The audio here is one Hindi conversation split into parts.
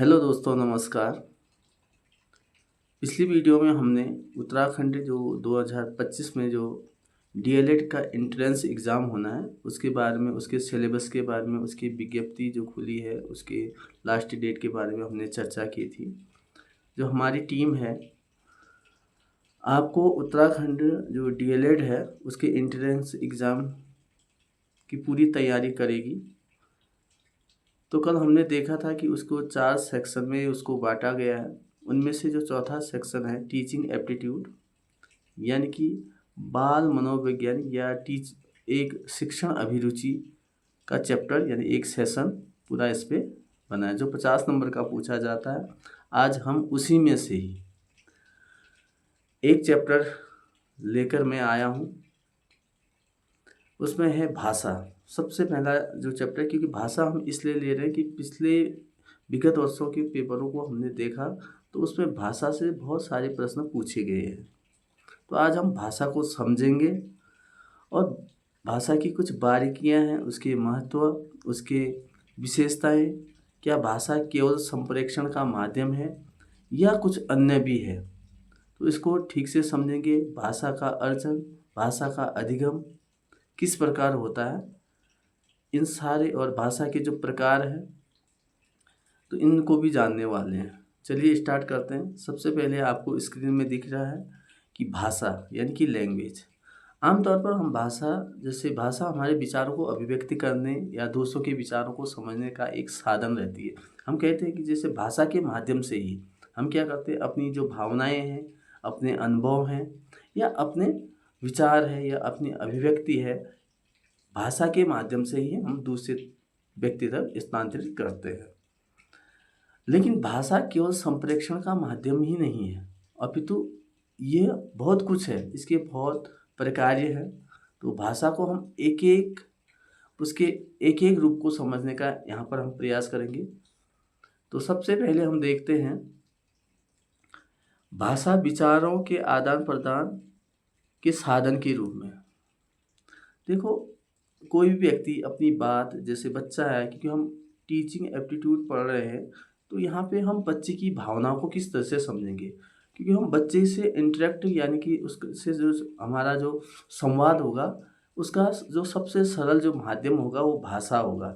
हेलो दोस्तों, नमस्कार। पिछली वीडियो में हमने उत्तराखंड जो 2025 में जो डीएलएड का एंट्रेंस एग्ज़ाम होना है उसके बारे में, उसके सिलेबस के बारे में, उसकी विज्ञप्ति जो खुली है उसके लास्ट डेट के बारे में हमने चर्चा की थी। जो हमारी टीम है आपको उत्तराखंड जो डीएलएड है उसके एंट्रेंस एग्ज़ाम की पूरी तैयारी करेगी। तो कल हमने देखा था कि उसको 4 सेक्शन में उसको बांटा गया है। उनमें से जो चौथा सेक्शन है टीचिंग एप्टीट्यूड, यानी कि बाल मनोविज्ञान या एक शिक्षण अभिरुचि का चैप्टर, यानी एक सेशन पूरा इस पे बना है जो 50 नंबर का पूछा जाता है। आज हम उसी में से ही एक चैप्टर लेकर मैं आया हूँ। उसमें है भाषा। सबसे पहला जो चैप्टर, क्योंकि भाषा हम इसलिए ले रहे हैं कि पिछले विगत वर्षों के पेपरों को हमने देखा तो उसमें भाषा से बहुत सारे प्रश्न पूछे गए हैं। तो आज हम भाषा को समझेंगे और भाषा की कुछ बारीकियां हैं, उसके महत्व, उसके विशेषताएं, क्या भाषा केवल संप्रेषण का माध्यम है या कुछ अन्य भी है। तो इसको ठीक से समझेंगे। भाषा का अर्जन, भाषा का अधिगम किस प्रकार होता है, इन सारे, और भाषा के जो प्रकार हैं तो इनको भी जानने वाले हैं। चलिए स्टार्ट करते हैं। सबसे पहले आपको स्क्रीन में दिख रहा है कि भाषा यानी कि लैंग्वेज। आमतौर पर हम भाषा हमारे विचारों को अभिव्यक्ति करने या दूसरों के विचारों को समझने का एक साधन रहती है। हम कहते हैं कि जैसे भाषा के माध्यम से ही हम क्या करते हैं, अपनी जो भावनाएं हैं, अपने अनुभव हैं या अपने विचार है या अपनी अभिव्यक्ति है, भाषा के माध्यम से ही हम दूसरे व्यक्ति तक स्थानांतरित करते हैं। लेकिन भाषा केवल संप्रेषण का माध्यम ही नहीं है, अपितु ये बहुत कुछ है, इसके बहुत प्रकार्य है। तो भाषा को हम उसके एक एक रूप को समझने का यहाँ पर हम प्रयास करेंगे। तो सबसे पहले हम देखते हैं भाषा विचारों के आदान प्रदान के साधन के रूप में। देखो, कोई भी व्यक्ति अपनी बात, जैसे बच्चा है, क्योंकि हम टीचिंग एप्टीट्यूड पढ़ रहे हैं तो यहाँ पे हम बच्चे की भावनाओं को किस तरह से समझेंगे, क्योंकि हम बच्चे से इंटरेक्ट, यानी कि उससे जो हमारा जो संवाद होगा उसका जो सबसे सरल जो माध्यम होगा वो भाषा होगा।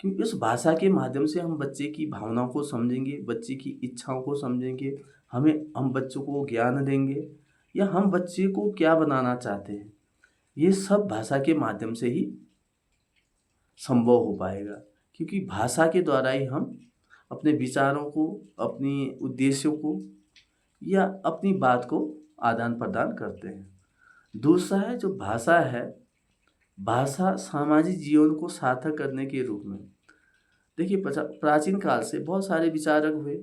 क्योंकि उस भाषा के माध्यम से हम बच्चे की भावनाओं को समझेंगे, बच्चे की इच्छाओं को समझेंगे, हम बच्चों को ज्ञान देंगे या हम बच्चे को क्या बनाना चाहते हैं, ये सब भाषा के माध्यम से ही संभव हो पाएगा। क्योंकि भाषा के द्वारा ही हम अपने विचारों को, अपनी उद्देश्यों को या अपनी बात को आदान प्रदान करते हैं। दूसरा है जो भाषा है, भाषा सामाजिक जीवन को सार्थक करने के रूप में। देखिए, प्राचीन काल से बहुत सारे विचारक हुए।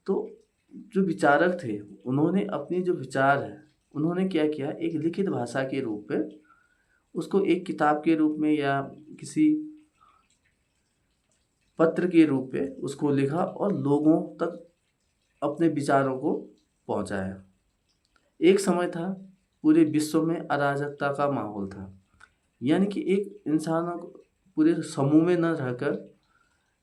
तो जो विचारक थे उन्होंने अपने जो विचार है उन्होंने क्या किया, एक लिखित भाषा के रूप में उसको एक किताब के रूप में या किसी पत्र के रूप में उसको लिखा और लोगों तक अपने विचारों को पहुंचाया। एक समय था पूरे विश्व में अराजकता का माहौल था, यानी कि एक इंसानों को पूरे समूह में न रहकर,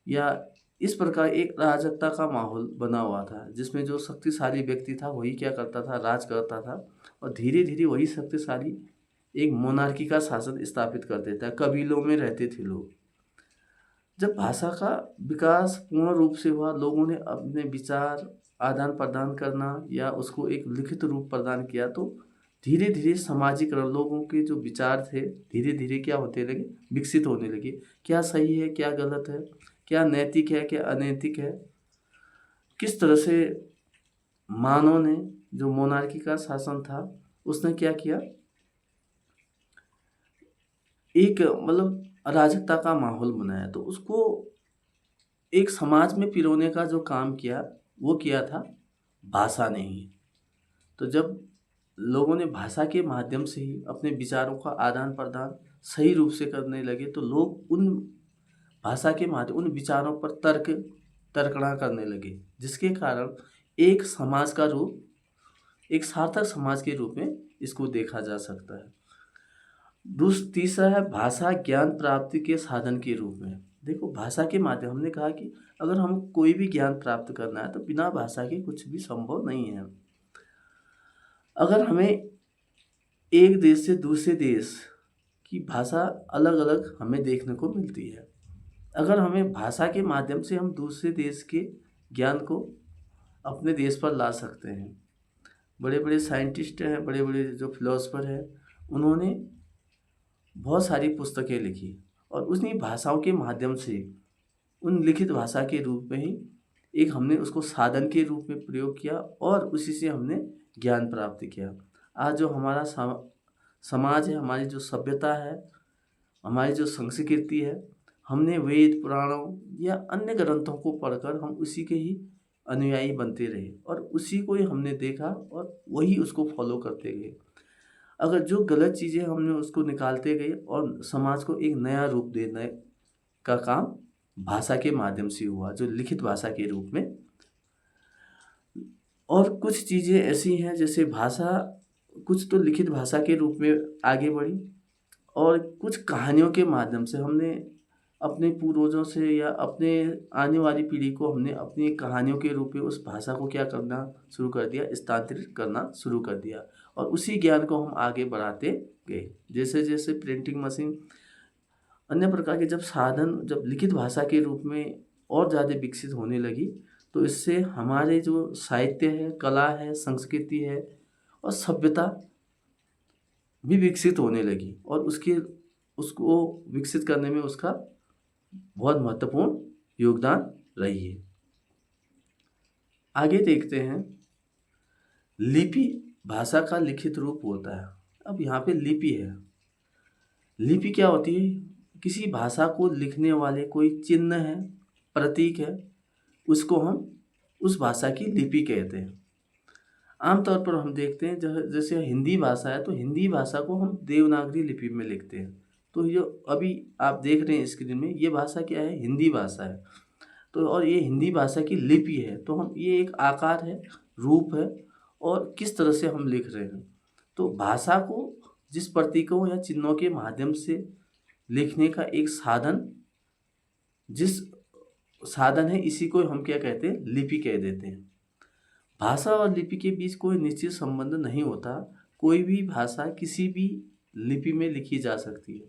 या इस प्रकार एक अराजकता का माहौल बना हुआ था जिसमें जो शक्तिशाली व्यक्ति था वही क्या करता था, राज करता था, और धीरे धीरे वही शक्तिशाली एक मोनार्की का शासन स्थापित कर देता है। कबीलों में रहते थे लोग। जब भाषा का विकास पूर्ण रूप से हुआ, लोगों ने अपने विचार आदान प्रदान करना या उसको एक लिखित रूप प्रदान किया, तो धीरे धीरे सामाजिकरण, लोगों के जो विचार थे धीरे धीरे क्या होते लगे, विकसित होने लगे। क्या सही है, क्या गलत है, क्या नैतिक है, क्या अनैतिक है, किस तरह से मानव ने, जो मोनार्की का शासन था उसने क्या किया, एक मतलब अराजकता का माहौल बनाया। तो उसको एक समाज में पिरोने का जो काम किया वो किया था भाषा ने ही। तो जब लोगों ने भाषा के माध्यम से ही अपने विचारों का आदान प्रदान सही रूप से करने लगे, तो लोग उन भाषा के माध्यम, उन विचारों पर तर्कना करने लगे, जिसके कारण एक समाज का रूप, एक सार्थक समाज के रूप में इसको देखा जा सकता है। तीसरा है भाषा ज्ञान प्राप्ति के साधन के रूप में। देखो, भाषा के माध्यम, हमने कहा कि अगर हम कोई भी ज्ञान प्राप्त करना है तो बिना भाषा के कुछ भी संभव नहीं है। अगर हमें एक देश से दूसरे देश की भाषा अलग अलग हमें देखने को मिलती है। अगर हमें भाषा के माध्यम से हम दूसरे देश के ज्ञान को अपने देश पर ला सकते हैं। बड़े बड़े साइंटिस्ट हैं, बड़े बड़े जो फिलोसफर हैं, उन्होंने बहुत सारी पुस्तकें लिखी और उन्हीं भाषाओं के माध्यम से उन लिखित भाषा के रूप में ही एक हमने उसको साधन के रूप में प्रयोग किया और उसी से हमने ज्ञान प्राप्त किया। आज जो हमारा समाज है, हमारी जो सभ्यता है, हमारी जो संस्कृति है, हमने वेद पुराणों या अन्य ग्रंथों को पढ़कर हम उसी के ही अनुयायी बनते रहे और उसी को ही हमने देखा और वही उसको फॉलो करते गए। अगर जो गलत चीज़ें हमने उसको निकालते गए और समाज को एक नया रूप देने का काम भाषा के माध्यम से हुआ, जो लिखित भाषा के रूप में। और कुछ चीज़ें ऐसी हैं जैसे भाषा कुछ तो लिखित भाषा के रूप में आगे बढ़ी और कुछ कहानियों के माध्यम से हमने अपने पूर्वजों से या अपने आने वाली पीढ़ी को हमने अपनी कहानियों के रूप में उस भाषा को क्या करना शुरू कर दिया, स्थानांतरित करना शुरू कर दिया और उसी ज्ञान को हम आगे बढ़ाते गए। जैसे जैसे प्रिंटिंग मशीन अन्य प्रकार के जब साधन जब लिखित भाषा के रूप में और ज़्यादा विकसित होने लगी तो इससे हमारे जो साहित्य है, कला है, संस्कृति है और सभ्यता भी विकसित होने लगी और उसको विकसित करने में उसका बहुत महत्वपूर्ण योगदान रही है। आगे देखते हैं, लिपि भाषा का लिखित रूप होता है। अब यहाँ पे लिपि है। लिपि क्या होती है? किसी भाषा को लिखने वाले कोई चिन्ह है, प्रतीक है, उसको हम उस भाषा की लिपि कहते हैं। आमतौर पर हम देखते हैं जैसे हिंदी भाषा है तो हिंदी भाषा को हम देवनागरी लिपि में लिखते हैं। तो ये अभी आप देख रहे हैं स्क्रीन में, ये भाषा क्या है? हिंदी भाषा है। तो और ये हिंदी भाषा की लिपि है। तो हम ये एक आकार है, रूप है और किस तरह से हम लिख रहे हैं। तो भाषा को जिस प्रतीकों या चिन्हों के माध्यम से लिखने का एक साधन, जिस साधन है, इसी को हम क्या कहते हैं? लिपि कह देते हैं। भाषा और लिपि के बीच कोई निश्चित संबंध नहीं होता। कोई भी भाषा किसी भी लिपि में लिखी जा सकती है।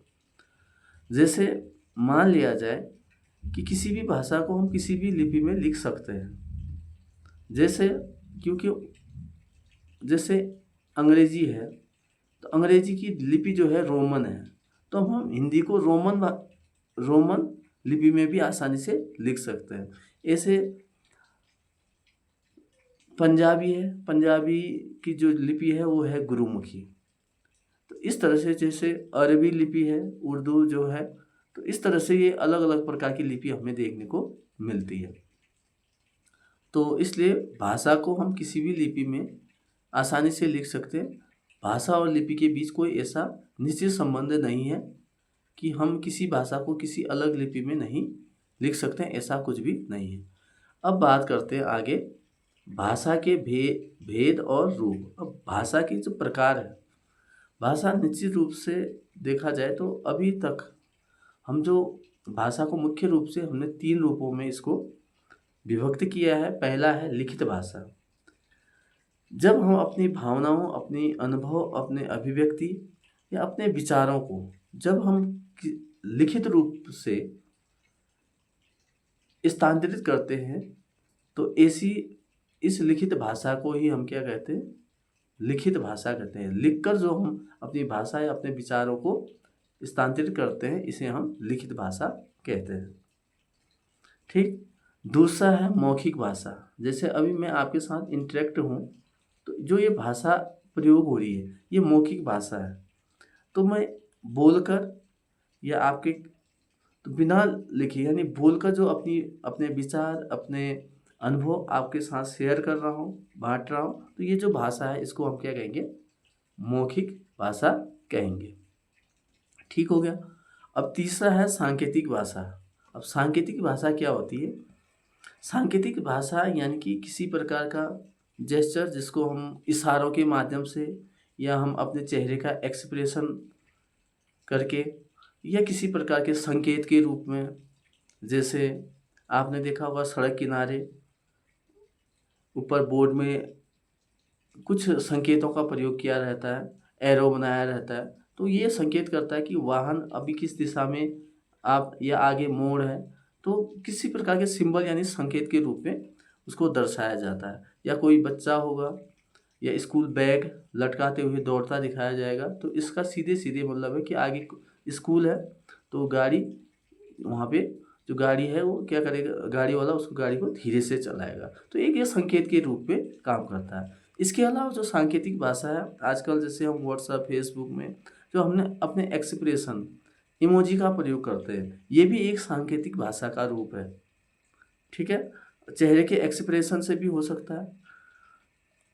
जैसे मान लिया जाए कि किसी भी भाषा को हम किसी भी लिपि में लिख सकते हैं। क्योंकि जैसे अंग्रेजी है तो अंग्रेजी की लिपि जो है रोमन है, तो हम हिंदी को रोमन लिपि में भी आसानी से लिख सकते हैं। ऐसे पंजाबी है, पंजाबी की जो लिपि है वो है गुरुमुखी। तो इस तरह से जैसे अरबी लिपि है, उर्दू जो है, तो इस तरह से ये अलग अलग प्रकार की लिपि हमें देखने को मिलती है। तो इसलिए भाषा को हम किसी भी लिपि में आसानी से लिख सकते हैं। भाषा और लिपि के बीच कोई ऐसा निश्चित संबंध नहीं है कि हम किसी भाषा को किसी अलग लिपि में नहीं लिख सकते हैं, ऐसा कुछ भी नहीं है। अब बात करते हैं आगे भाषा के भेद और रूप। अब भाषा के जो प्रकार है, भाषा निश्चित रूप से देखा जाए तो अभी तक हम जो भाषा को मुख्य रूप से हमने 3 रूपों में इसको विभक्त किया है। पहला है लिखित भाषा। जब हम अपनी भावनाओं, अपनी अनुभव, अपने अभिव्यक्ति या अपने विचारों को जब हम लिखित रूप से स्थानांतरित करते हैं तो इस लिखित भाषा को ही हम क्या कहते हैं? लिखित भाषा कहते हैं। लिखकर जो हम अपनी भाषा या अपने विचारों को स्थानांतरित करते हैं, इसे हम लिखित भाषा कहते हैं। ठीक। दूसरा है मौखिक भाषा। जैसे अभी मैं आपके साथ इंटरेक्ट हूँ तो जो ये भाषा प्रयोग हो रही है ये मौखिक भाषा है। तो मैं बोलकर या आपके तो बिना लिखे यानी बोलकर जो अपने विचार, अपने अनुभव आपके साथ शेयर कर रहा हूँ, बांट रहा हूँ, तो ये जो भाषा है इसको हम क्या कहेंगे? मौखिक भाषा कहेंगे। ठीक हो गया। अब तीसरा है सांकेतिक भाषा। अब सांकेतिक भाषा क्या होती है? सांकेतिक भाषा यानी कि किसी प्रकार का जेस्चर जिसको हम इशारों के माध्यम से या हम अपने चेहरे का एक्सप्रेशन करके या किसी प्रकार के संकेत के रूप में, जैसे आपने देखा होगा सड़क किनारे ऊपर बोर्ड में कुछ संकेतों का प्रयोग किया रहता है, एरो बनाया रहता है। तो ये संकेत करता है कि वाहन अभी किस दिशा में आप या आगे मोड़ है। तो किसी प्रकार के सिंबल यानी संकेत के रूप में उसको दर्शाया जाता है। या कोई बच्चा होगा या स्कूल बैग लटकाते हुए दौड़ता दिखाया जाएगा, तो इसका सीधे सीधे मतलब है कि आगे स्कूल है, तो गाड़ी वहाँ पे जो गाड़ी है वो क्या करेगा, गाड़ी वाला उसको गाड़ी को धीरे से चलाएगा। तो एक ये संकेत के रूप में काम करता है। इसके अलावा जो सांकेतिक भाषा है, आजकल जैसे हम व्हाट्सएप फेसबुक में जो हमने अपने एक्सप्रेशन इमोजी का प्रयोग करते हैं, ये भी एक सांकेतिक भाषा का रूप है। ठीक है, चेहरे के एक्सप्रेशन से भी हो सकता है।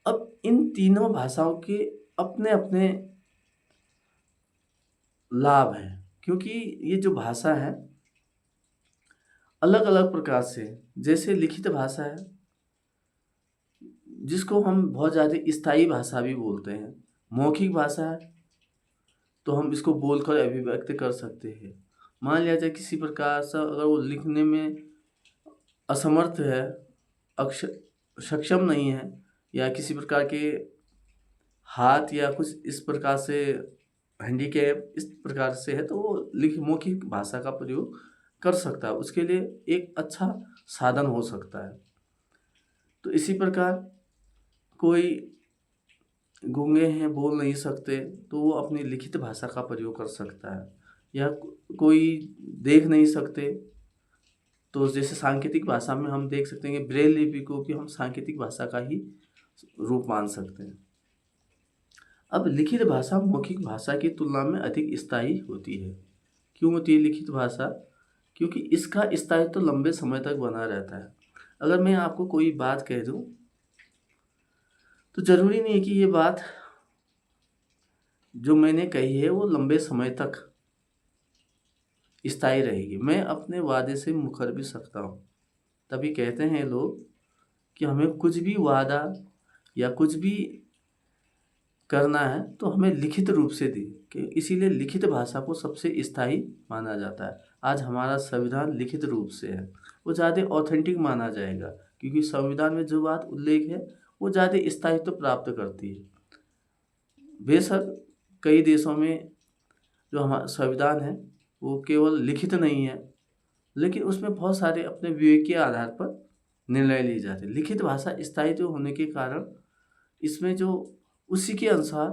अब इन तीनों भाषाओं के अपने अपने लाभ हैं, क्योंकि ये जो भाषा है अलग अलग प्रकार से, जैसे लिखित भाषा है जिसको हम बहुत ज़्यादा स्थायी भाषा भी बोलते हैं। मौखिक भाषा है तो हम इसको बोलकर अभिव्यक्त कर सकते हैं। मान लिया जाए किसी प्रकार से अगर वो लिखने में असमर्थ है, अक्ष सक्षम नहीं है, या किसी प्रकार के हाथ या कुछ इस प्रकार से हैंडीकैप इस प्रकार से है, तो वो मौखिक भाषा का प्रयोग कर सकता है, उसके लिए एक अच्छा साधन हो सकता है। तो इसी प्रकार कोई गूंगे हैं, बोल नहीं सकते, तो वो अपनी लिखित भाषा का प्रयोग कर सकता है। या कोई देख नहीं सकते, तो जैसे सांकेतिक भाषा में हम देख सकते हैं कि ब्रेल लिपि को भी हम सांकेतिक भाषा का ही रूप मान सकते हैं। अब लिखित भाषा मौखिक भाषा की तुलना में अधिक स्थायी होती है। क्यों होती है लिखित भाषा? क्योंकि इसका स्थायित्व तो लंबे समय तक बना रहता है। अगर मैं आपको कोई बात कह दूं तो ज़रूरी नहीं है कि ये बात जो मैंने कही है वो लंबे समय तक स्थायी रहेगी। मैं अपने वादे से मुकर भी सकता हूँ। तभी कहते हैं लोग कि हमें कुछ भी वादा या कुछ भी करना है तो हमें लिखित रूप से दी, कि इसीलिए लिखित भाषा को सबसे स्थायी माना जाता है। आज हमारा संविधान लिखित रूप से है, वो ज़्यादा ऑथेंटिक माना जाएगा, क्योंकि संविधान में जो बात उल्लेख है वो ज़्यादा स्थायित्व प्राप्त करती है। बेशक कई देशों में जो हमारा संविधान है वो केवल लिखित नहीं है, लेकिन उसमें बहुत सारे अपने विवेक के आधार पर निर्णय लिए जाते हैं। लिखित भाषा स्थायित्व होने के कारण इसमें जो उसी के अनुसार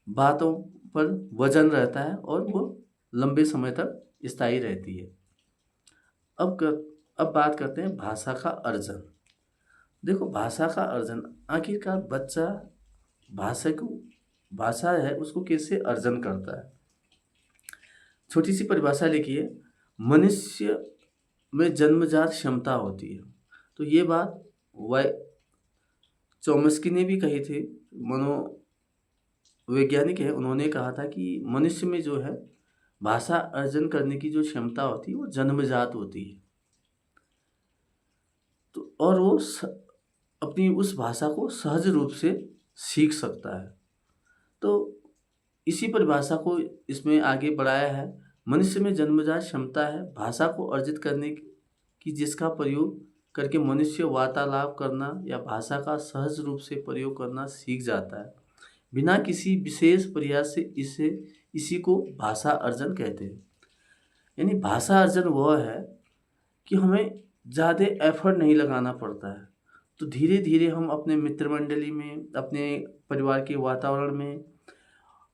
बातों पर वजन रहता है और वो लंबे समय तक स्थायी रहती है। अब बात करते हैं भाषा का अर्जन। देखो, भाषा का अर्जन आखिरकार बच्चा भाषा है उसको कैसे अर्जन करता है। छोटी सी परिभाषा लिखिए, मनुष्य में जन्मजात क्षमता होती है। तो ये बात चॉम्स्की ने भी कही थी, मनोवैज्ञानिक है, उन्होंने कहा था कि मनुष्य में जो है भाषा अर्जन करने की जो क्षमता होती है वो जन्मजात होती है। तो और वो अपनी उस भाषा को सहज रूप से सीख सकता है। तो इसी परिभाषा को इसमें आगे बढ़ाया है, मनुष्य में जन्मजात क्षमता है भाषा को अर्जित करने की, जिसका प्रयोग करके मनुष्य वार्तालाप करना या भाषा का सहज रूप से प्रयोग करना सीख जाता है बिना किसी विशेष प्रयास से। इसी को भाषा अर्जन कहते हैं। यानी भाषा अर्जन वह है कि हमें ज़्यादा एफर्ट नहीं लगाना पड़ता है, तो धीरे धीरे हम अपने मित्र मंडली में, अपने परिवार के वातावरण में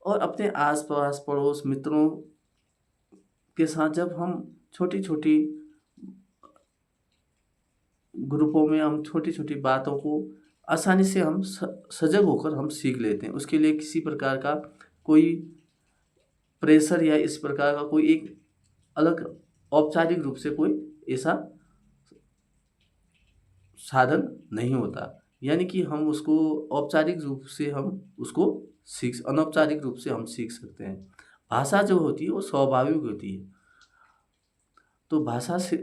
और अपने आसपास पड़ोस मित्रों के साथ जब हम छोटी छोटी ग्रुपों में हम छोटी छोटी बातों को आसानी से हम सजग होकर हम सीख लेते हैं। उसके लिए किसी प्रकार का कोई प्रेशर या इस प्रकार का कोई एक अलग औपचारिक रूप से कोई ऐसा साधन नहीं होता। यानी कि हम उसको औपचारिक रूप से हम उसको अनौपचारिक रूप से हम सीख सकते हैं। भाषा जो होती है वो स्वाभाविक होती है, तो भाषा से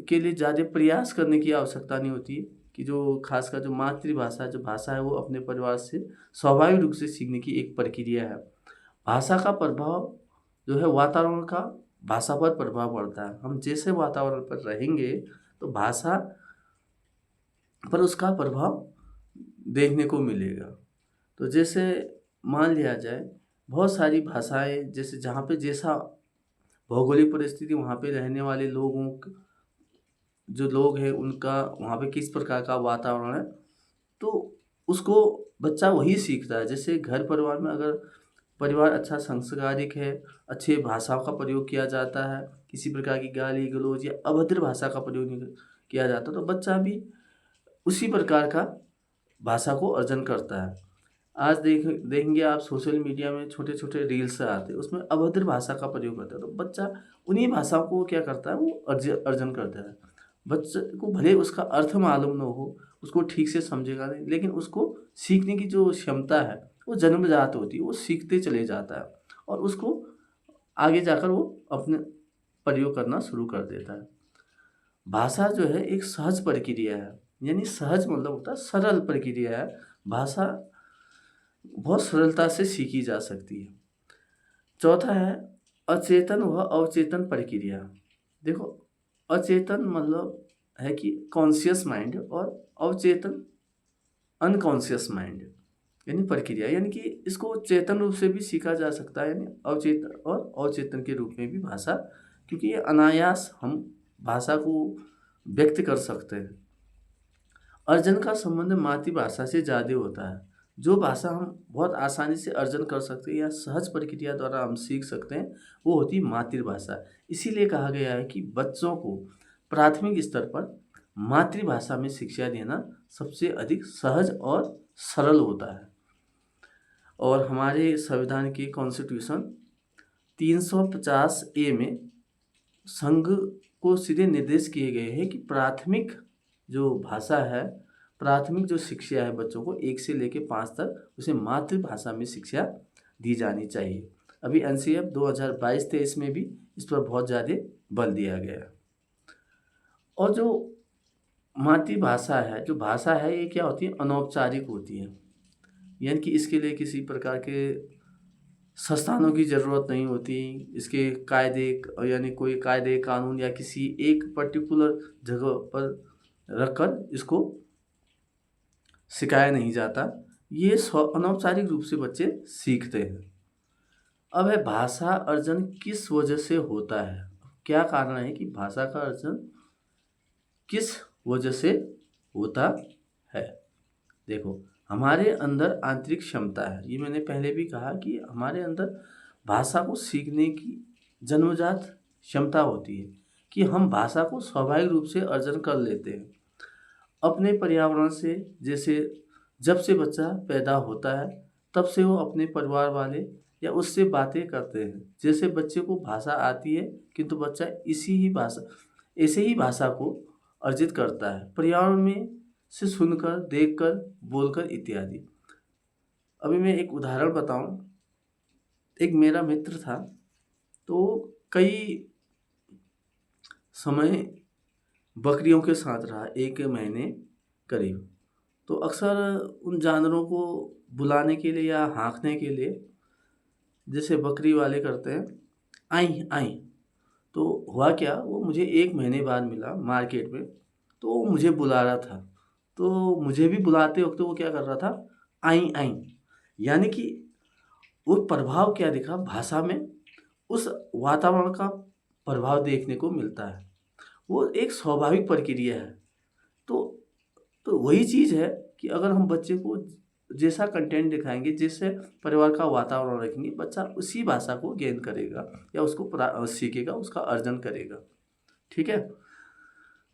के लिए ज़्यादा प्रयास करने की आवश्यकता नहीं होती है, कि जो खासकर जो मातृभाषा जो भाषा है वो अपने परिवार से स्वाभाविक रूप से सीखने की एक प्रक्रिया है। भाषा का प्रभाव जो है वातावरण का भाषा पर प्रभाव पड़ता है। हम जैसे वातावरण पर रहेंगे तो भाषा पर उसका प्रभाव देखने को मिलेगा। तो जैसे मान लिया जाए बहुत सारी भाषाएं, जैसे जहाँ पे जैसा भौगोलिक परिस्थिति, वहाँ पे रहने वाले जो लोग हैं उनका वहाँ पे किस प्रकार का वातावरण है, तो उसको बच्चा वही सीखता है। जैसे घर परिवार में अगर परिवार अच्छा संस्कारिक है, अच्छे भाषाओं का प्रयोग किया जाता है, किसी प्रकार की गाली गलौज या अभद्र भाषा का प्रयोग नहीं किया जाता, तो बच्चा भी उसी प्रकार का भाषा को अर्जन करता है। आज देखेंगे आप सोशल मीडिया में छोटे छोटे रील्स आते हैं, उसमें अभद्र भाषा का प्रयोग करता है, तो बच्चा उन्हीं भाषाओं को क्या करता है, वो अर्जन करता है। बच्चे को भले उसका अर्थ मालूम न हो, उसको ठीक से समझेगा नहीं, लेकिन उसको सीखने की जो क्षमता है वो जन्मजात होती है, वो सीखते चले जाता है और उसको आगे जाकर वो अपने प्रयोग करना शुरू कर देता है। भाषा जो है एक सहज प्रक्रिया है, यानी सहज मतलब होता है सरल प्रक्रिया है। भाषा बहुत सरलता से सीखी जा सकती है। चौथा है अचेतन व अवचेतन प्रक्रिया। देखो, अचेतन मतलब है कि कॉन्शियस माइंड, और अवचेतन अनकॉन्शियस माइंड, यानी प्रक्रिया, यानी कि इसको चेतन रूप से भी सीखा जा सकता है, यानी अवचेतन और अवचेतन के रूप में भी भाषा, क्योंकि ये अनायास हम भाषा को व्यक्त कर सकते हैं। अर्जन का संबंध मातृभाषा से ज़्यादा होता है। जो भाषा हम बहुत आसानी से अर्जन कर सकते हैं या सहज प्रक्रिया द्वारा हम सीख सकते हैं, वो होती है मातृभाषा। इसीलिए कहा गया है कि बच्चों को प्राथमिक स्तर पर मातृभाषा में शिक्षा देना सबसे अधिक सहज और सरल होता है। और हमारे संविधान के कॉन्स्टिट्यूशन 350A में संघ को सीधे निर्देश किए गए हैं कि प्राथमिक जो भाषा है, प्राथमिक जो शिक्षा है बच्चों को 1 से लेकर 5 तक, उसे मातृभाषा में शिक्षा दी जानी चाहिए। अभी NCF 2022-23 में भी इस पर बहुत ज़्यादा बल दिया गया है। और जो मातृभाषा है, जो भाषा है, ये क्या होती है, अनौपचारिक होती है, यानी कि इसके लिए किसी प्रकार के संस्थानों की ज़रूरत नहीं होती। इसके कायदे, यानी कोई कायदे कानून या किसी एक पर्टिकुलर जगह पर रखकर इसको सिखाया नहीं जाता। ये अनौपचारिक रूप से बच्चे सीखते हैं। अब है भाषा अर्जन किस वजह से होता है, क्या कारण है कि भाषा का अर्जन किस वजह से होता है। देखो, हमारे अंदर आंतरिक क्षमता है, ये मैंने पहले भी कहा कि हमारे अंदर भाषा को सीखने की जन्मजात क्षमता होती है कि हम भाषा को स्वाभाविक रूप से अर्जन कर लेते हैं अपने पर्यावरण से। जैसे जब से बच्चा पैदा होता है तब से वो अपने परिवार वाले या उससे बातें करते हैं। जैसे बच्चे को भाषा आती है, किंतु बच्चा ऐसे ही भाषा को अर्जित करता है पर्यावरण में से सुनकर, देखकर, बोलकर इत्यादि। अभी मैं एक उदाहरण बताऊं। एक मेरा मित्र था, तो कई समय बकरियों के साथ रहा, 1 महीने करीब। तो अक्सर उन जानवरों को बुलाने के लिए या हाँकने के लिए, जैसे बकरी वाले करते हैं, आई आई, तो हुआ क्या, वो मुझे 1 महीने बाद मिला मार्केट में, तो वो मुझे बुला रहा था। तो मुझे भी बुलाते वक्त वो क्या कर रहा था, आई आई, यानी कि वो प्रभाव क्या दिखा भाषा में, उस वातावरण का प्रभाव देखने को मिलता है। वो एक स्वाभाविक प्रक्रिया है। तो वही चीज़ है कि अगर हम बच्चे को जैसा कंटेंट दिखाएंगे, जैसे परिवार का वातावरण रखेंगे, बच्चा उसी भाषा को गेन करेगा या उसको सीखेगा, उसका अर्जन करेगा। ठीक है।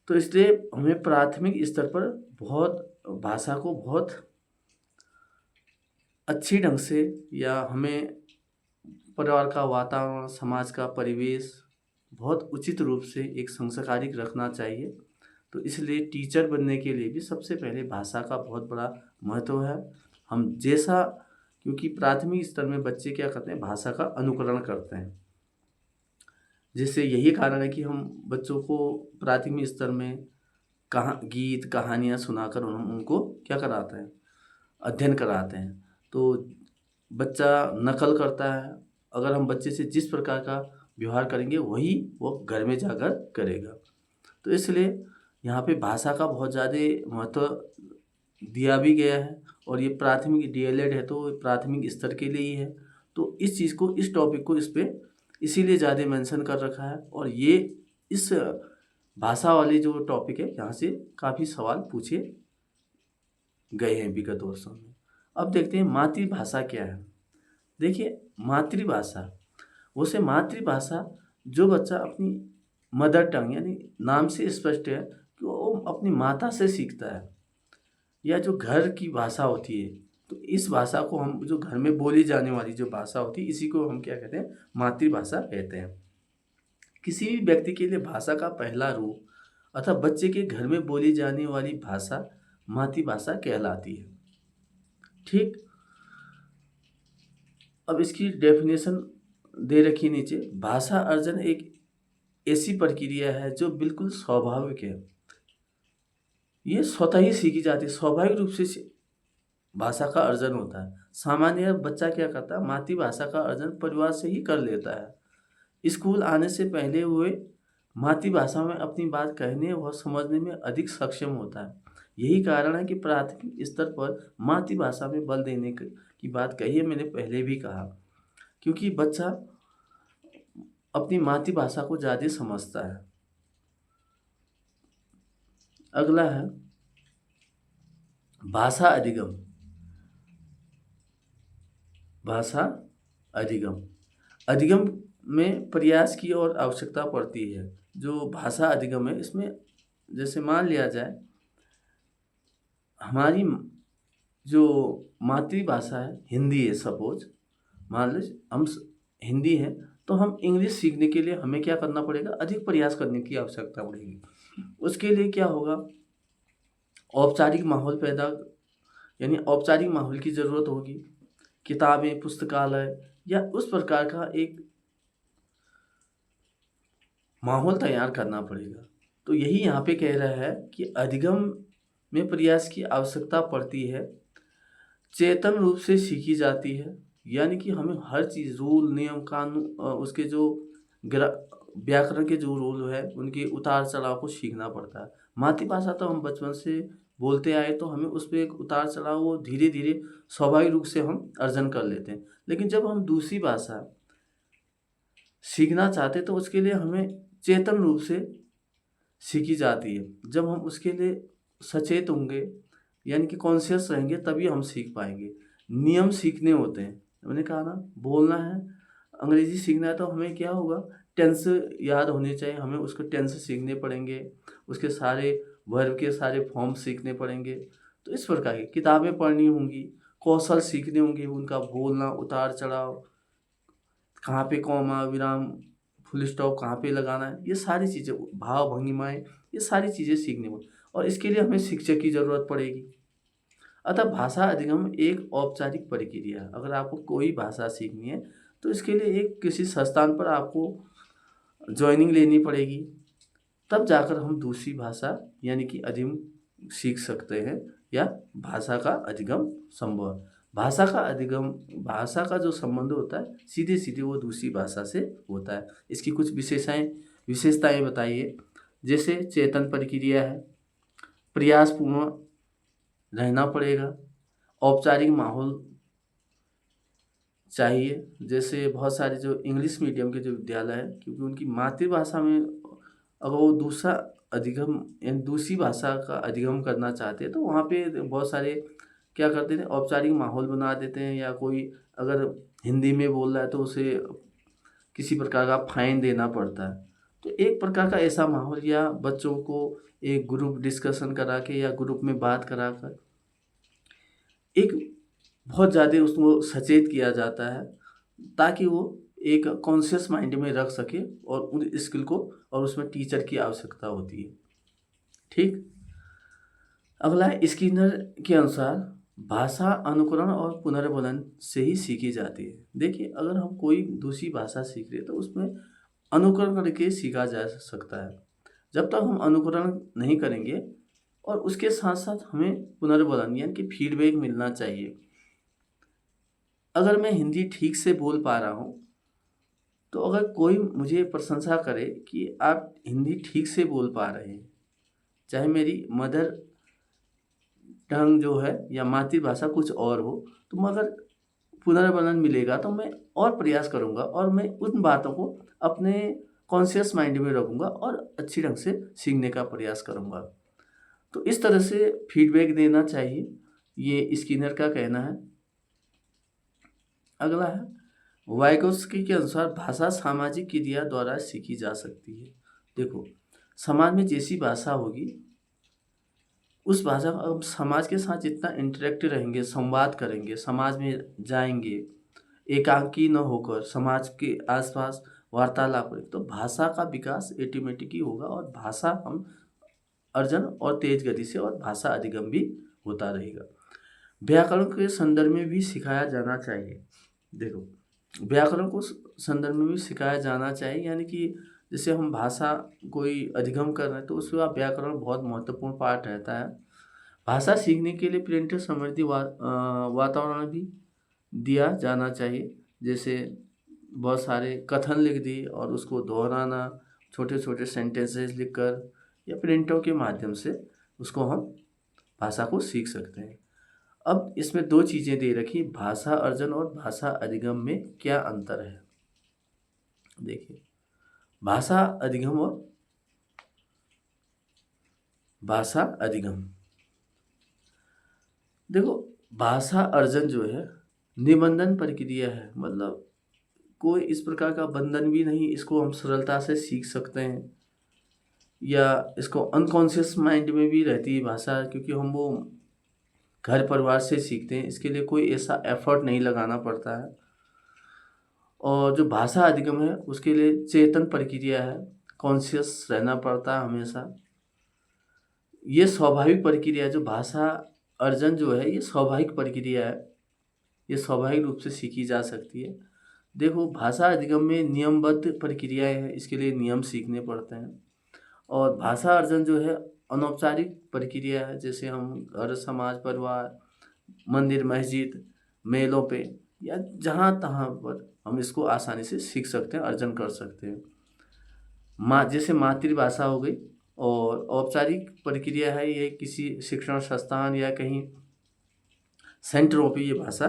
तो इसलिए हमें प्राथमिक स्तर पर भाषा को बहुत अच्छी ढंग से, या हमें परिवार का वातावरण, समाज का परिवेश बहुत उचित रूप से एक संस्कारिक रखना चाहिए। तो इसलिए टीचर बनने के लिए भी सबसे पहले भाषा का बहुत बड़ा महत्व है। हम जैसा, क्योंकि प्राथमिक स्तर में बच्चे क्या करते हैं, भाषा का अनुकरण करते हैं। जिससे यही कारण है कि हम बच्चों को प्राथमिक स्तर में गीत कहानियाँ सुनाकर उनको क्या कराते हैं, अध्ययन कराते हैं। तो बच्चा नकल करता है। अगर हम बच्चे से जिस प्रकार का व्यवहार करेंगे वही वो घर में जाकर करेगा। तो इसलिए यहाँ पे भाषा का बहुत ज़्यादा महत्व दिया भी गया है, और ये प्राथमिक डीएलएड है तो प्राथमिक स्तर के लिए ही है। तो इस चीज़ को, इस टॉपिक को इस पे इसीलिए ज़्यादा मेंशन कर रखा है, और ये इस भाषा वाले जो टॉपिक है यहाँ से काफ़ी सवाल पूछे गए हैं विगत वर्षों में। अब देखते हैं मातृभाषा क्या है। देखिए, मातृभाषा, उसे मातृभाषा जो बच्चा अपनी मदर टंग यानी नाम से स्पष्ट है कि वो अपनी माता से सीखता है, या जो घर की भाषा होती है, तो इस भाषा को हम, जो घर में बोली जाने वाली जो भाषा होती है, इसी को हम क्या कहते हैं, मातृभाषा कहते हैं। किसी भी व्यक्ति के लिए भाषा का पहला रूप अथवा बच्चे के घर में बोली जाने वाली भाषा मातृभाषा कहलाती है। ठीक, अब इसकी डेफिनेशन दे रखी नीचे। भाषा अर्जन एक ऐसी प्रक्रिया है जो बिल्कुल स्वाभाविक है, ये स्वतः ही सीखी जाती है, स्वाभाविक रूप से भाषा का अर्जन होता है। सामान्य बच्चा क्या करता है, मातृभाषा का अर्जन परिवार से ही कर लेता है। स्कूल आने से पहले हुए मातृभाषा में अपनी बात कहने व समझने में अधिक सक्षम होता है। यही कारण है कि प्राथमिक स्तर पर मातृभाषा में बल देने की बात कही है, मैंने पहले भी कहा, क्योंकि बच्चा अपनी मातृभाषा को ज़्यादा समझता है। अगला है भाषा अधिगम। भाषा अधिगम, अधिगम में प्रयास की और आवश्यकता पड़ती है। जो भाषा अधिगम है, इसमें जैसे मान लिया जाए हमारी जो मातृभाषा है हिंदी है, सपोज मान लीजिए हम हिंदी है, तो हम इंग्लिश सीखने के लिए हमें क्या करना पड़ेगा, अधिक प्रयास करने की आवश्यकता पड़ेगी। उसके लिए क्या होगा, औपचारिक माहौल पैदा, यानी औपचारिक माहौल की ज़रूरत होगी। किताबें, पुस्तकालय या उस प्रकार का एक माहौल तैयार करना पड़ेगा। तो यही यहाँ पे कह रहा है कि अधिगम में प्रयास की आवश्यकता पड़ती है, चेतन रूप से सीखी जाती है, यानी कि हमें हर चीज़, रूल, नियम, कानून, उसके जो व्याकरण के जो रूल है उनके उतार चढ़ाव को सीखना पड़ता है। मातृभाषा तो हम बचपन से बोलते आए, तो हमें उस पर एक उतार चढ़ाव वो धीरे धीरे स्वाभाविक रूप से हम अर्जन कर लेते हैं। लेकिन जब हम दूसरी भाषा सीखना चाहते तो उसके लिए हमें चेतन रूप से सीखी जाती है। जब हम उसके लिए सचेत होंगे, यानी कि कॉन्शियस रहेंगे, तभी हम सीख पाएंगे। नियम सीखने होते हैं, मैंने कहा ना, बोलना है, अंग्रेजी सीखना है, तो हमें क्या होगा, टेंस याद होने चाहिए, हमें उसको टेंस सीखने पड़ेंगे, उसके सारे वर्ब के सारे फॉर्म सीखने पड़ेंगे। तो इस प्रकार की किताबें पढ़नी होंगी, कौशल सीखने होंगे, उनका बोलना, उतार चढ़ाव, कहाँ पे कॉमा, विराम, फुल स्टॉप कहाँ पे लगाना है, ये सारी चीज़ें, भाव भंगिमाएँ, ये सारी चीज़ें सीखने को, और इसके लिए हमें शिक्षक की ज़रूरत पड़ेगी। अतः भाषा अधिगम एक औपचारिक प्रक्रिया है। अगर आपको कोई भाषा सीखनी है तो इसके लिए एक किसी संस्थान पर आपको ज्वाइनिंग लेनी पड़ेगी, तब जाकर हम दूसरी भाषा यानी कि अधिगम सीख सकते हैं, या भाषा का अधिगम संभव है। भाषा का अधिगम, भाषा का जो संबंध होता है सीधे सीधे वो दूसरी भाषा से होता है। इसकी कुछ विशेषताएं बताइए। जैसे चेतन प्रक्रिया है, प्रयासपूर्ण रहना पड़ेगा, औपचारिक माहौल चाहिए। जैसे बहुत सारे जो इंग्लिश मीडियम के जो विद्यालय हैं, क्योंकि उनकी मातृभाषा में अगर वो दूसरा अधिगम यानी दूसरी भाषा का अधिगम करना चाहते हैं, तो वहाँ पे बहुत सारे क्या करते थे, औपचारिक माहौल बना देते हैं, या कोई अगर हिंदी में बोल रहा है तो उसे किसी प्रकार का फाइन देना पड़ता है। तो एक प्रकार का ऐसा माहौल, या बच्चों को एक ग्रुप डिस्कशन करा के या ग्रुप में बात करा कर एक बहुत ज़्यादा उसको सचेत किया जाता है, ताकि वो एक कॉन्शियस माइंड में रख सके और उन स्किल को, और उसमें टीचर की आवश्यकता होती है। ठीक, अगला है स्किनर के अनुसार भाषा अनुकरण और पुनर्बलन से ही सीखी जाती है। देखिए, अगर हम कोई दूसरी भाषा सीख रहे हैं तो उसमें अनुकरण करके सीखा जा सकता है। जब तक हम अनुकरण नहीं करेंगे, और उसके साथ साथ हमें पुनर्बलन यानी कि फीडबैक मिलना चाहिए। अगर मैं हिंदी ठीक से बोल पा रहा हूँ, तो अगर कोई मुझे प्रशंसा करे कि आप हिंदी ठीक से बोल पा रहे हैं, चाहे मेरी मदर टंग जो है या मातृभाषा कुछ और हो, तो मगर पुनर्बनन मिलेगा तो मैं और प्रयास करूँगा और मैं उन बातों को अपने कॉन्शियस माइंड में रखूँगा और अच्छी ढंग से सीखने का प्रयास करूँगा। तो इस तरह से फीडबैक देना चाहिए, ये स्किनर का कहना है। अगला है वाइगोत्स्की के अनुसार भाषा सामाजिक क्रिया द्वारा सीखी जा सकती है। देखो, समाज में जैसी भाषा होगी उस भाषा हम समाज के साथ जितना इंटरेक्ट रहेंगे, संवाद करेंगे, समाज में जाएंगे, एकांकी न होकर समाज के आसपास वार्तालाप करें, तो भाषा का विकास ऑटोमेटिक ही होगा और भाषा हम अर्जन और तेज गति से और भाषा अधिगम भी होता रहेगा। व्याकरण के संदर्भ में भी सिखाया जाना चाहिए। देखो, व्याकरण को संदर्भ में भी सिखाया जाना चाहिए, यानी कि जैसे हम भाषा कोई अधिगम कर रहे हैं तो उसमें व्याकरण बहुत महत्वपूर्ण पार्ट रहता है। भाषा सीखने के लिए प्रिंटर समृद्धि वातावरण भी दिया जाना चाहिए, जैसे बहुत सारे कथन लिख दिए और उसको दोहराना, छोटे छोटे सेंटेंसेस लिखकर या प्रिंटों के माध्यम से उसको हम भाषा को सीख सकते हैं। अब इसमें दो चीज़ें दे रखी, भाषा अर्जन और भाषा अधिगम में क्या अंतर है। देखिए, भाषा अधिगम और भाषा अधिगम, देखो भाषा अर्जन जो है निबंधन प्रक्रिया है, मतलब कोई इस प्रकार का बंधन भी नहीं, इसको हम सरलता से सीख सकते हैं या इसको अनकॉन्शियस माइंड में भी रहती है भाषा, क्योंकि हम वो घर परिवार से सीखते हैं, इसके लिए कोई ऐसा एफर्ट नहीं लगाना पड़ता है। और जो भाषा अधिगम है उसके लिए चेतन प्रक्रिया है, कॉन्शियस रहना पड़ता है हमेशा। ये स्वाभाविक प्रक्रिया है, जो भाषा अर्जन जो है ये स्वाभाविक प्रक्रिया है, ये स्वाभाविक रूप से सीखी जा सकती है। देखो, भाषा अधिगम में नियमबद्ध प्रक्रियाएं हैं, इसके लिए नियम सीखने पड़ते हैं। और भाषा अर्जन जो है अनौपचारिक प्रक्रिया है, जैसे हम घर, समाज, परिवार, मंदिर, मस्जिद, मेलों पे या जहाँ तहाँ पर हम इसको आसानी से सीख सकते हैं, अर्जन कर सकते हैं। जैसे मातृभाषा हो गई, और औपचारिक प्रक्रिया है ये किसी शिक्षण संस्थान या कहीं सेंटरों पे ये भाषा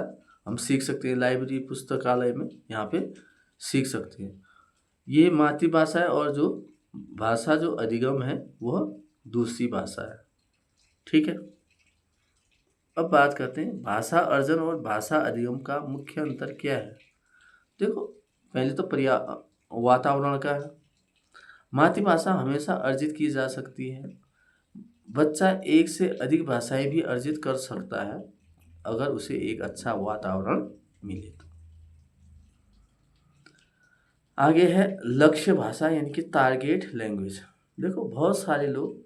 हम सीख सकते हैं, लाइब्रेरी, पुस्तकालय में यहाँ पे सीख सकते हैं। ये मातृभाषा है, और जो भाषा जो अधिगम है वह दूसरी भाषा है। ठीक है, अब बात करते हैं भाषा अर्जन और भाषा अधिगम का मुख्य अंतर क्या है। देखो, पहले तो वातावरण का है। मातृभाषा हमेशा अर्जित की जा सकती है, बच्चा एक से अधिक भाषाएं भी अर्जित कर सकता है अगर उसे एक अच्छा वातावरण मिले तो। आगे है लक्ष्य भाषा, यानी कि टारगेट लैंग्वेज। देखो, बहुत सारे लोग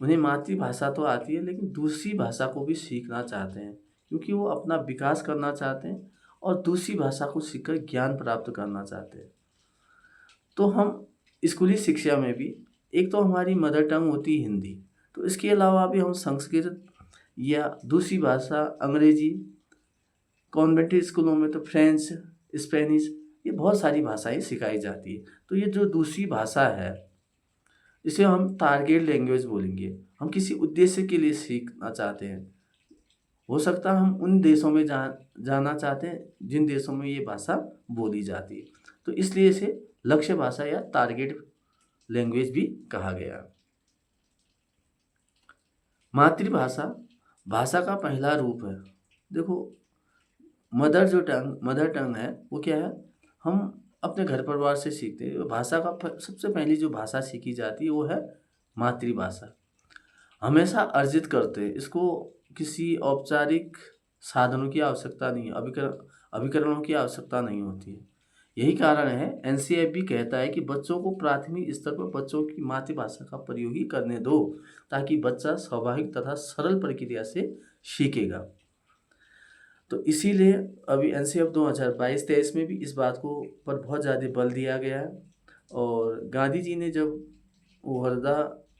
उन्हें मातृभाषा तो आती है लेकिन दूसरी भाषा को भी सीखना चाहते हैं, क्योंकि वो अपना विकास करना चाहते हैं और दूसरी भाषा को सीखकर ज्ञान प्राप्त करना चाहते हैं। तो हम स्कूली शिक्षा में भी, एक तो हमारी मदर टंग होती है हिंदी, तो इसके अलावा भी हम संस्कृत या दूसरी भाषा, अंग्रेजी, कॉन्वेंट स्कूलों में तो फ्रेंच, स्पेनिश, ये बहुत सारी भाषाएं सिखाई जाती है। तो ये जो दूसरी भाषा है इसे हम टारगेट लैंग्वेज बोलेंगे। हम किसी उद्देश्य के लिए सीखना चाहते हैं, हो सकता है हम उन देशों में जाना चाहते हैं जिन देशों में ये भाषा बोली जाती है, तो इसलिए इसे लक्ष्य भाषा या टारगेट लैंग्वेज भी कहा गया। मातृभाषा भाषा का पहला रूप है। देखो, मदर टंग है वो क्या है, हम अपने घर परिवार से सीखते हैं। भाषा का सबसे पहली जो भाषा सीखी जाती है वो है मातृभाषा। हमेशा अर्जित करते हैं, इसको किसी औपचारिक साधनों की आवश्यकता नहीं है, अभिकरणों की आवश्यकता नहीं होती है। यही कारण है एनसीईआरटी कहता है कि बच्चों को प्राथमिक स्तर पर बच्चों की मातृभाषा का प्रयोग ही करने दो, ताकि बच्चा स्वाभाविक तथा सरल प्रक्रिया से सीखेगा। तो इसीलिए अभी एनसीईआरटी 2022-23 में भी इस बात को पर बहुत ज़्यादा बल दिया गया है। और गांधी जी ने जब वर्धा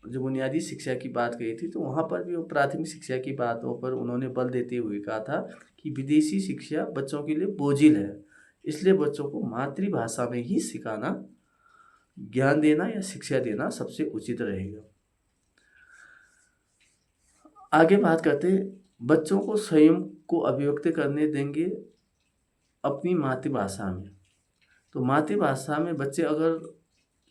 जो बुनियादी शिक्षा की बात कही थी, तो वहाँ पर भी वो प्राथमिक शिक्षा की बातों पर उन्होंने बल देते हुए कहा था कि विदेशी शिक्षा बच्चों के लिए बोझिल है, इसलिए बच्चों को मातृभाषा में ही सिखाना, ज्ञान देना या शिक्षा देना सबसे उचित रहेगा। आगे बात करते हैं, बच्चों को स्वयं को अभिव्यक्त करने देंगे अपनी मातृभाषा में। तो मातृभाषा में बच्चे अगर,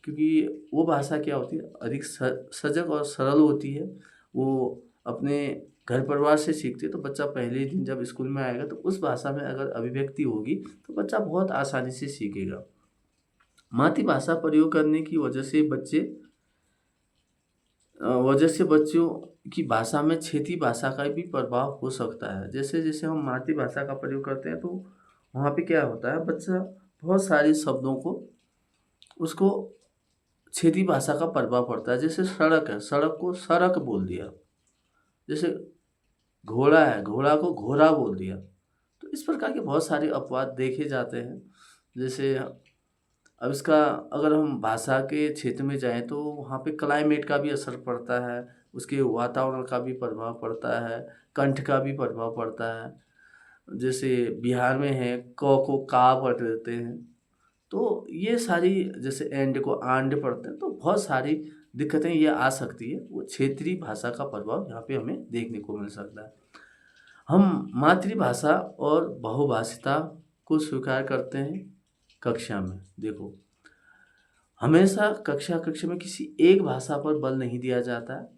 क्योंकि वो भाषा क्या होती है, अधिक सजग और सरल होती है, वो अपने घर परिवार से सीखते हैं। तो बच्चा पहले दिन जब स्कूल में आएगा तो उस भाषा में अगर अभिव्यक्ति होगी तो बच्चा बहुत आसानी से सीखेगा। मातृभाषा प्रयोग करने की वजह से बच्चों की भाषा में क्षेत्रीय भाषा का भी प्रभाव हो सकता है। जैसे जैसे हम मातृभाषा का प्रयोग करते हैं तो वहाँ पे क्या होता है, बच्चा बहुत सारे शब्दों को उसको क्षेत्रीय भाषा का प्रभाव पड़ता है। जैसे सड़क है, सड़क को सड़क बोल दिया। जैसे घोड़ा है, घोड़ा को घोड़ा बोल दिया। तो इस प्रकार के बहुत सारे अपवाद देखे जाते हैं। जैसे अब इसका अगर हम भाषा के क्षेत्र में जाएं तो वहाँ पे क्लाइमेट का भी असर पड़ता है, उसके वातावरण का भी प्रभाव पड़ता है, कंठ का भी प्रभाव पड़ता है। जैसे बिहार में है, क को का पढ़ देते हैं। तो ये सारी, जैसे एंड को आंड पढ़ते हैं, तो बहुत सारी दिक्कतें ये आ सकती है। वो क्षेत्रीय भाषा का प्रभाव यहाँ पे हमें देखने को मिल सकता है। हम मातृभाषा और बहुभाषिता को स्वीकार करते हैं कक्षा में। देखो, हमेशा कक्षा में किसी एक भाषा पर बल नहीं दिया जाता है।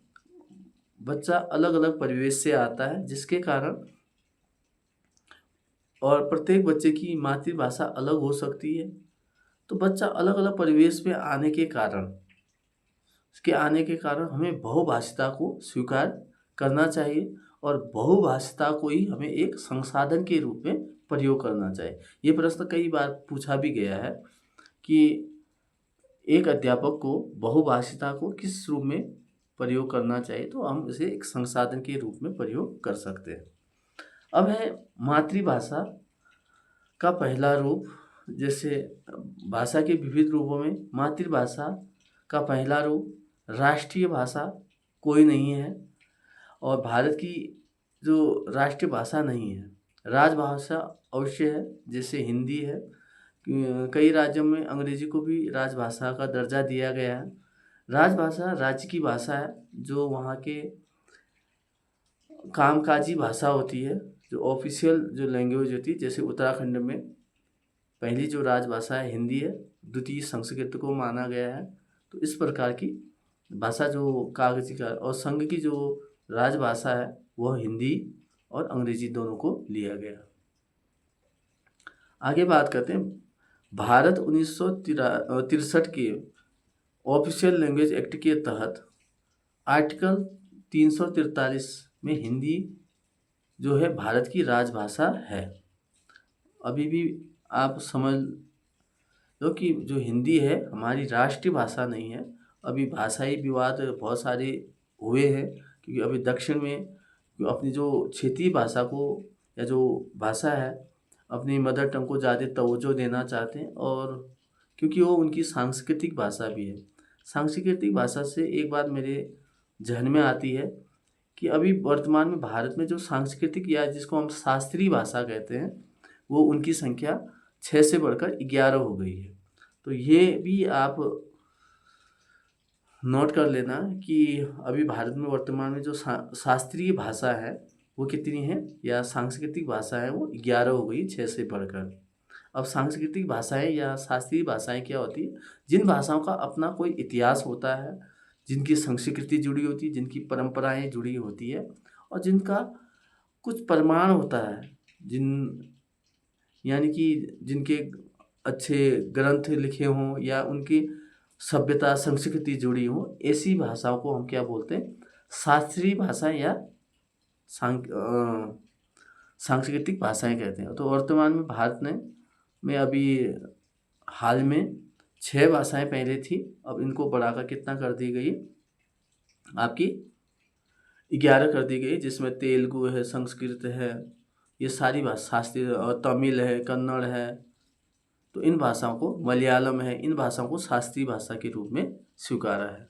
बच्चा अलग अलग परिवेश से आता है, जिसके कारण, और प्रत्येक बच्चे की मातृभाषा अलग हो सकती है। तो बच्चा अलग अलग परिवेश में आने के कारण हमें बहुभाषिता को स्वीकार करना चाहिए, और बहुभाषिता को ही हमें एक संसाधन के रूप में प्रयोग करना चाहिए। ये प्रश्न कई बार पूछा भी गया है कि एक अध्यापक को बहुभाषिता को किस रूप में प्रयोग करना चाहिए, तो हम इसे एक संसाधन के रूप में प्रयोग कर सकते हैं। अब है मातृभाषा का पहला रूप। जैसे भाषा के विविध रूपों में मातृभाषा का पहला रूप राष्ट्रीय भाषा कोई नहीं है, और भारत की जो राष्ट्रीय भाषा नहीं है, राजभाषा अवश्य है, जैसे हिंदी है। कई राज्यों में अंग्रेजी को भी राजभाषा का दर्जा दिया गया है। राजभाषा राज्य की भाषा है, जो वहाँ के कामकाजी भाषा होती है, जो ऑफिशियल जो लैंग्वेज होती है। जैसे उत्तराखंड में पहली जो राजभाषा है हिंदी है, द्वितीय संस्कृत को माना गया है। तो इस प्रकार की भाषा जो कागजी का, और संघ की जो राजभाषा है वह हिंदी और अंग्रेजी दोनों को लिया गया। आगे बात करते हैं, भारत 1963 के ऑफिशियल लैंग्वेज एक्ट के तहत आर्टिकल 343 में हिंदी जो है भारत की राजभाषा है। अभी भी आप समझ लो कि जो हिंदी है हमारी राष्ट्रीय भाषा नहीं है। अभी भाषाई विवाद बहुत सारे हुए हैं, क्योंकि अभी दक्षिण में अपनी जो क्षेत्रीय भाषा को, या जो भाषा है, अपनी मदर टंग को ज़्यादा तवज्जो देना चाहते हैं, और क्योंकि वो उनकी सांस्कृतिक भाषा भी है। सांस्कृतिक भाषा से एक बात मेरे जहन में आती है कि अभी वर्तमान में भारत में जो सांस्कृतिक, या जिसको हम शास्त्रीय भाषा कहते हैं, वो उनकी संख्या 6 से बढ़कर 11 हो गई है। तो ये भी आप नोट कर लेना कि अभी भारत में वर्तमान में जो शास्त्रीय भाषा है वो कितनी है, या सांस्कृतिक भाषा है वो 11 हो गई 6 से बढ़कर। अब सांस्कृतिक भाषाएं या शास्त्रीय भाषाएं क्या होती है, जिन भाषाओं का अपना कोई इतिहास होता है, जिनकी संस्कृति जुड़ी होती है, जिनकी परंपराएं जुड़ी होती है, और जिनका कुछ प्रमाण होता है, यानी कि जिनके अच्छे ग्रंथ लिखे हों, या उनकी सभ्यता संस्कृति जुड़ी हो, ऐसी भाषाओं को हम क्या बोलते हैं, शास्त्रीय भाषाएं या सांस्कृतिक भाषाएं कहते हैं। तो वर्तमान में भारत में अभी हाल में 6 भाषाएं पहले थी, अब इनको बढ़ाकर कितना कर दी गई, आपकी 11 कर दी गई, जिसमें तेलुगु है, संस्कृत है, ये सारी भाषा शास्त्रीय, और तमिल है, कन्नड़ है। तो इन भाषाओं को, मलयालम है, इन भाषाओं को शास्त्रीय भाषा के रूप में स्वीकारा है।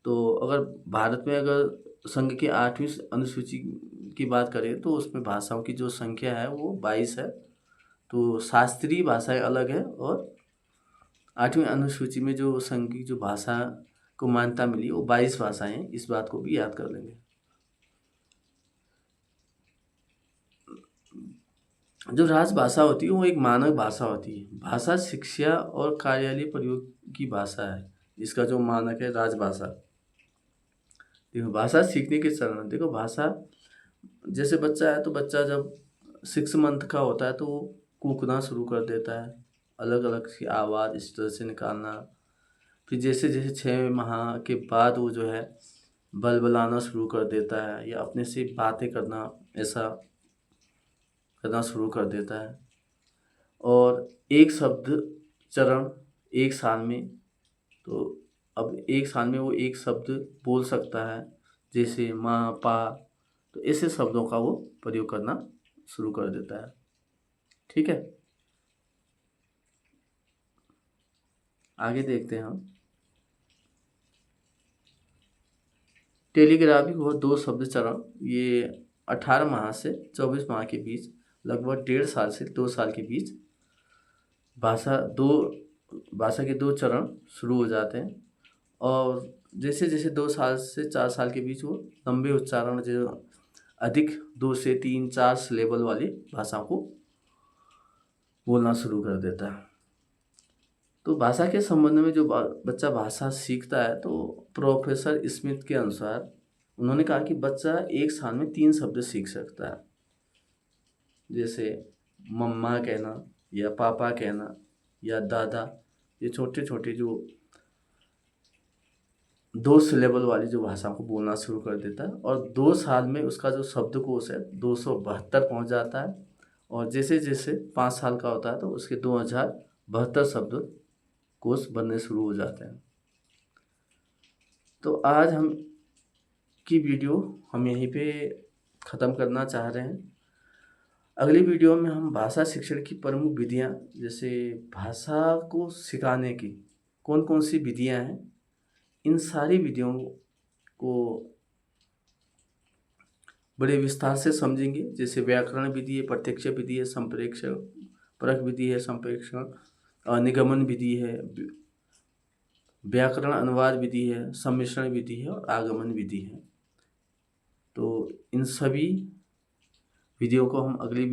तो अगर भारत में अगर संघ की 8वीं अनुसूची की बात करें तो उसमें भाषाओं की जो संख्या है वो 22 है। तो शास्त्रीय भाषाएं अलग है, और 8वीं अनुसूची में जो संघ की जो भाषा को मान्यता मिली वो 22 भाषाएं हैं। इस बात को भी याद कर लेंगे। जो राजभाषा होती है वो एक मानक भाषा होती है। भाषा शिक्षा और कार्यालय प्रयोग की भाषा है। इसका जो मानक है राजभाषा। देखो भाषा सीखने के चरण, देखो भाषा जैसे बच्चा है तो बच्चा जब 6 मंथ का होता है तो वो कूकना शुरू कर देता है, अलग अलग सी आवाज़ इस तरह से निकालना। फिर जैसे जैसे 6 माह के बाद वो जो है बलबलाना शुरू कर देता है या अपने से बातें करना, ऐसा करना शुरू कर देता है। और एक शब्द चरण 1 साल में, तो अब 1 साल में वो एक शब्द बोल सकता है, जैसे माँ पा, तो ऐसे शब्दों का वो प्रयोग करना शुरू कर देता है। ठीक है, आगे देखते हैं हम। टेलीग्राफी और 2 शब्द चरण, ये 18 माह से 24 माह के बीच, लगभग 1.5 साल से 2 साल के बीच भाषा के 2 चरण शुरू हो जाते हैं। और जैसे जैसे 2 साल से 4 साल के बीच वो लंबे उच्चारण, जो अधिक 2 से 3 4 सिलेबल वाली भाषा को बोलना शुरू कर देता है। तो भाषा के संबंध में जो बच्चा भाषा सीखता है, तो प्रोफेसर स्मिथ के अनुसार उन्होंने कहा कि बच्चा 1 साल में 3 शब्द सीख सकता है, जैसे मम्मा कहना या पापा कहना या दादा। ये छोटे छोटे जो 2 सिलेबल वाली जो भाषा को बोलना शुरू कर देता है। और 2 साल में उसका जो शब्दकोश है 272 पहुंच जाता है। और जैसे जैसे 5 साल का होता है तो उसके 2072 शब्दकोश बनने शुरू हो जाते हैं। तो आज हम की वीडियो हम यहीं पे ख़त्म करना चाह रहे हैं। अगली वीडियो में हम भाषा शिक्षण की प्रमुख विधियाँ, जैसे भाषा को सिखाने की कौन कौन सी विधियाँ हैं, इन सारी विधियों को बड़े विस्तार से समझेंगे। जैसे व्याकरण विधि है, प्रत्यक्ष विधि है, संप्रेक्षण परख विधि है, संप्रेक्षण निगमन विधि है, व्याकरण अनुवाद विधि है, सम्मिश्रण विधि है और आगमन विधि है। तो इन सभी विधियों को हम अगली